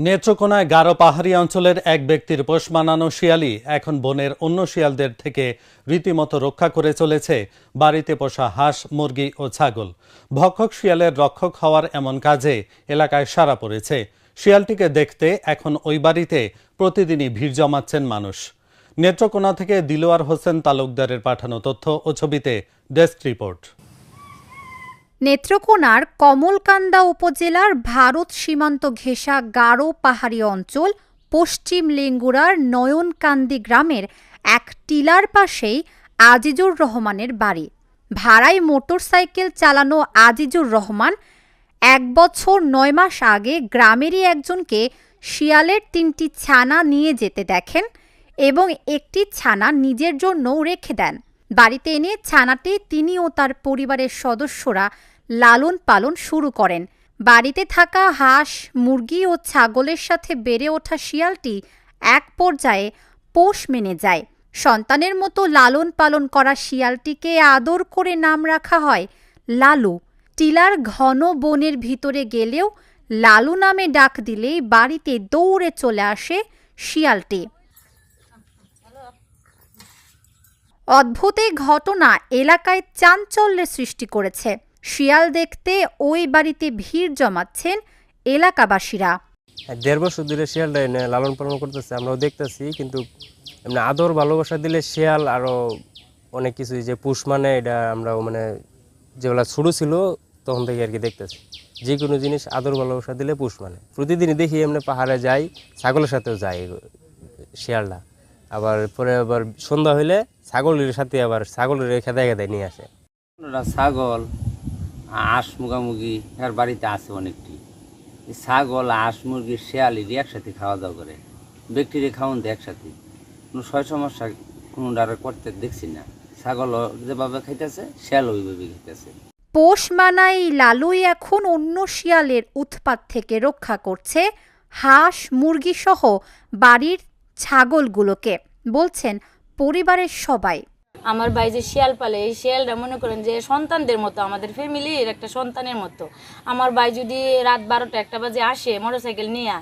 নেত্রকোনায় গারো পাহাড়ি অঞ্চলের এক ব্যক্তির পোষ মানানো শিয়ালই এখন বনের অন্য শিয়ালদের থেকে রীতিমতো রক্ষা করে চলেছে বাড়িতে পোষা হাঁস, মুরগি ও ছাগল। ভক্ষক শিয়ালের রক্ষক হওয়ার এমন কাজে এলাকায় সাড়া পড়েছে। শিয়ালটিকে দেখতে এখন ওই বাড়িতে প্রতিদিনই ভিড় জমাচ্ছেন মানুষ। নেত্রকোনা থেকে দিলওয়ার হোসেন তালুকদারের পাঠানো তথ্য ও ছবিতে ডেস্ক রিপোর্ট। নেত্রকোনার কমলকান্দা উপজেলার ভারত সীমান্ত ঘেঁষা গারো পাহাড়ি অঞ্চল পশ্চিম লেঙ্গুরার নয়নকান্দি গ্রামের এক টিলার পাশেই আজিজুর রহমানের বাড়ি। ভাড়ায় মোটরসাইকেল চালানো আজিজুর রহমান 1 বছর 9 মাস আগে গ্রামেরই একজনকে শিয়ালের 3টি ছানা নিয়ে যেতে দেখেন এবং একটি ছানা নিজের জন্যও রেখে দেন। বাড়িতে এনে ছানাটি তিনি ও তার পরিবারের সদস্যরা লালন পালন শুরু করেন। বাড়িতে থাকা হাঁস, মুরগি ও ছাগলের সাথে বেড়ে ওঠা শিয়ালটি এক পর্যায়ে পোষ মেনে যায়। সন্তানের মতো লালন পালন করা শিয়ালটিকে আদর করে নাম রাখা হয় লালু। টিলার ঘন বনের ভিতরে গেলেও লালু নামে ডাক দিলেই বাড়িতে দৌড়ে চলে আসে শিয়ালটি। অদ্ভুত এই ঘটনা এলাকায় চাঞ্চল্যের সৃষ্টি করেছে। শিয়াল দেখতে ওই বাড়িতে ভিড় জমাচ্ছেন এলাকাবাসীরা। 1.5 বছর ধরে শিয়ালটা এনে লালন পালন করতেছে, আমরাও দেখতেছি। কিন্তু এমনি আদর ভালোবাসা দিলে শিয়াল আরো অনেক কিছু যে পুষ মানে এটা আমরাও মানে যেগুলা ছোট ছিল তখন থেকে আর কি দেখতেছি। যে কোনো জিনিস আদর ভালোবাসা দিলে পুষ মানে। প্রতিদিনই দেখি এমনি পাহাড়ে যাই, ছাগলের সাথেও যাই শিয়ালটা। আবার পরে আবার সন্ধ্যা হইলে ছাগলের সাথে আবার ছাগলের খেদায় খেদায় নিয়ে আসে। ছাগল, হাঁস, মুরগি এর বাড়িতে আছে অনেকটি। ছাগল, হাঁস, মুরগি, শিয়ালির একসাথে খাওয়া দাওয়া করে, ব্যক্তিরে খাওয়ান দেয় একসাথে। কোনো সমস্যা কোনো ডারে করতে দেখছি না। ছাগল যেভাবে খাইতেছে, শিয়াল ওইভাবে খাইতেছে। পোষ মানাই লালুই এখন অন্য শিয়ালের উৎপাত থেকে রক্ষা করছে হাঁস, মুরগি সহ বাড়ির ছাগলগুলোকে, বলছেন পরিবারের সবাই। আমার ভাই যে শিয়াল পালে, এই শিয়ালটা মনে করেন যে সন্তানদের মতো, আমাদের ফ্যামিলির একটা সন্তানের মতো। আমার ভাই যদি রাত 12টা 1টা বাজে আসে মোটরসাইকেল নিয়ে,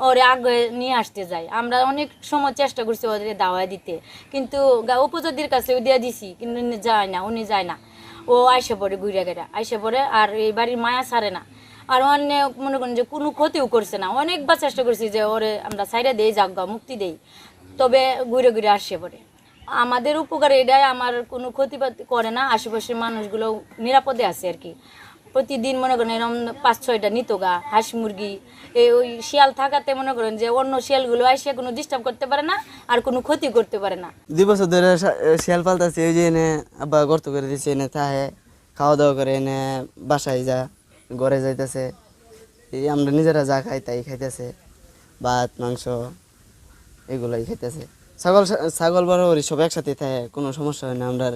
ওরে আগে নিয়ে আসতে যায়। আমরা অনেক সময় চেষ্টা করছি ওদের দাওয়া দিতে, কিন্তু উপজাতির কাছে দিয়ে দিছি, কিন্তু যায় না, উনি যায় না। ও আইসে পড়ে ঘুরে গেরা আইসে পড়ে, আর এই বাড়ির মায়া ছাড়ে না। আর অনেক মনে করেন যে কোনো ক্ষতিও করছে না। অনেকবার চেষ্টা করছি যে ওরে আমরা সাইডে দেই, জাগা মুক্তি দেই, তবে ঘুরে ঘুরে আসে পড়ে। আমাদের উপকার এটাই, আমার কোনো ক্ষতিপাত করে না। আশেপাশের মানুষগুলো নিরাপদে আছে আর কি। প্রতিদিন মনে করেন এরকম 5-6টা নিতগা হাঁস, মুরগি। ওই শিয়াল থাকাতে মনে করেন যে অন্য শিয়ালগুলো এসে কোনো ডিস্টার্ব করতে পারে না, আর কোনো ক্ষতি করতে পারে না। 2 বছর ধরে শিয়াল পালতাছে। ওই যে এনে আব্বা গর্ত করে দিচ্ছে, এনে থাহে খাওয়া দাওয়া করে, এনে বাসায় যা ঘরে যাইতেছে। এই আমরা নিজেরা যা খাই তাই খাইতেছে, ভাত, মাংস এগুলাই খাইতেছে। ছাগল বরাবরই সব একসাথে থাকে, কোনো সমস্যা হয় না। আমরা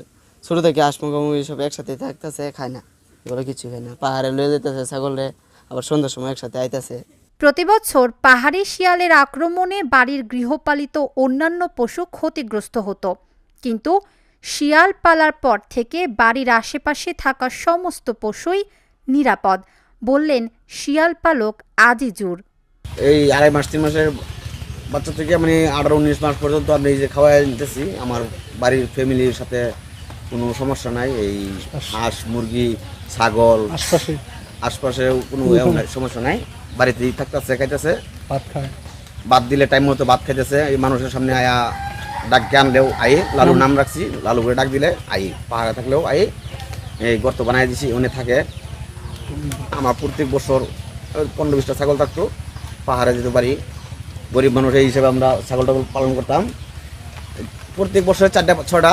ছোটো থেকে হাঁস, মুরগি সব একসাথে থাকতেছে, খায় না, এগুলো কিছু খায় না। পাহাড়ে লয়ে যেতেছে ছাগলে, আবার সন্ধ্যার সময় একসাথে আইতেছে। প্রতি বছর পাহাড়ি শিয়ালের আক্রমণে বাড়ির গৃহপালিত অন্যান্য পশু ক্ষতিগ্রস্ত হতো, কিন্তু শিয়াল পালার পর থেকে বাড়ির আশেপাশে থাকা সমস্ত পশুই নিরাপদ, বললেন শিয়াল পালক আজিজুর। এই 2.5 মাস 3 মাসের বাচ্চা থেকে মানে 18-19 মাস পর্যন্ত আমি এই যে খাওয়াই নিতেছি। আমার বাড়ির ফ্যামিলির সাথে কোনো সমস্যা নাই। এই হাঁস, মুরগি, ছাগল আশপাশে কোনো সমস্যা নাই। বাড়িতেই থাকতেছে, খাইতেছে, ভাত দিলে টাইম মতো ভাত খাইতেছে। এই মানুষের সামনে আয়া ডাককে আনলেও আই, লালু নাম রাখছি, লালু করে ডাক দিলে আই। পাহাড়ে থাকলেও আই, এই গর্ত বানাই দিছি, ওনে থাকে। আমার প্রত্যেক বছর 15-20টা ছাগল থাকতো। পাহাড়ে যেতে পারি, গরিব মানুষ এই হিসেবে আমরা ছাগল টাগল পালন করতাম। প্রত্যেক বছর 4-6টা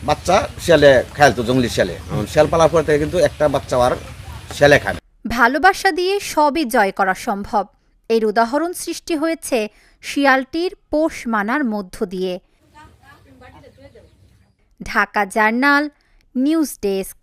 বাচ্চা শিয়ালে খাইতো, জঙ্গলি শিয়ালে। শিয়াল পালার পর থেকে কিন্তু একটা বাচ্চা আর শিয়ালে খায়। ভালোবাসা দিয়ে সবই জয় করা সম্ভব, এর উদাহরণ সৃষ্টি হয়েছে শিয়ালটির পোষ মানার মধ্য দিয়ে। Dhaka journal, news desk.